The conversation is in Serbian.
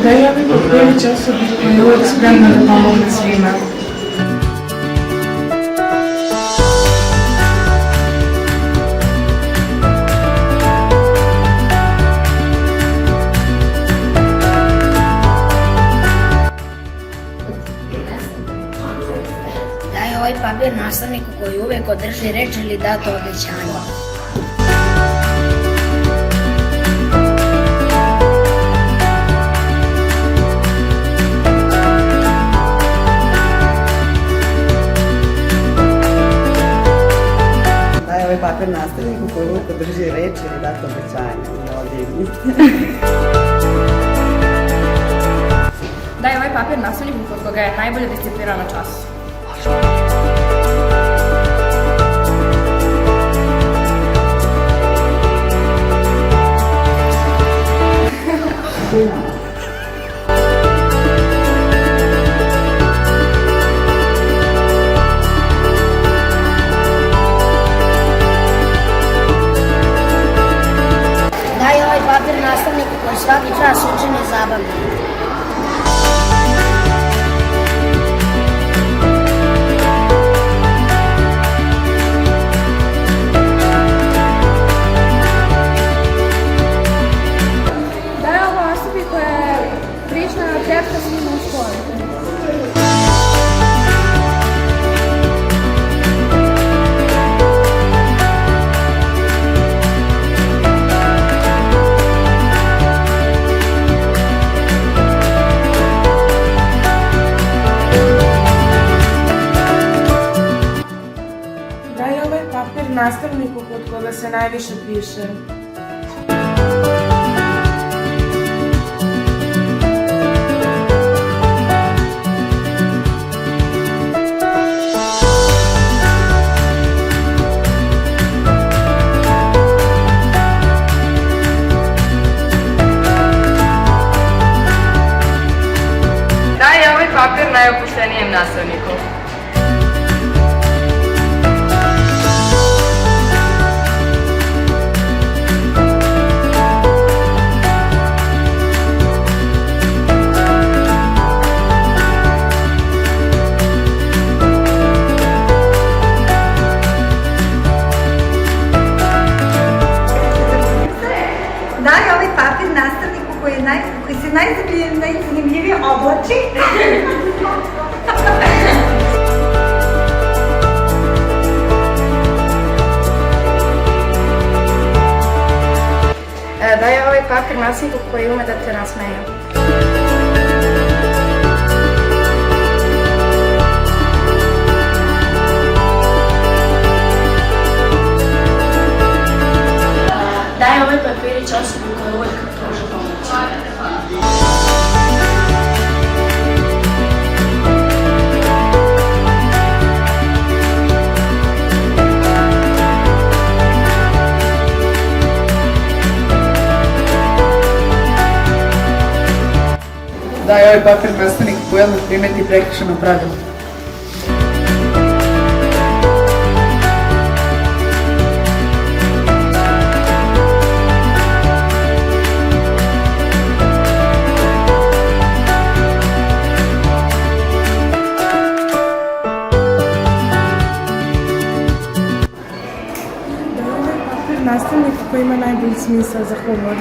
Da ja bih Popović osobi koja je uvijek spremna da pomogne svima. Daj ovaj papir nastavniku koji uvek održi reč ili dato obećanje. Daj ovaj papir nastavniku koji uvek održi reč ili dato obećanje. Daj ovaj papir nastavniku kod koga je najbolja disciplina na času. Daj ovaj papir nastavniku koji svaki čas učini zabavno. Daj ovo osobi koja je prična teška s njima u školi. Daj ovaj papir nastavniku kod koga se najviše piše. Daj ovaj papir najopuštenijem nastavniku. Daj ovaj papir nastavniku koji se najzanimljivije oblači. Daj ovaj papir nastavniku koji ume da te nasmeje. Daj ovaj papirić osobi koja uvek pruža pomoć. Daj ovaj papir nastavniku koji odmah primeti prekršeno pravilo. Daj ovaj papir nastavniku koji ima najbolji smisao za humor.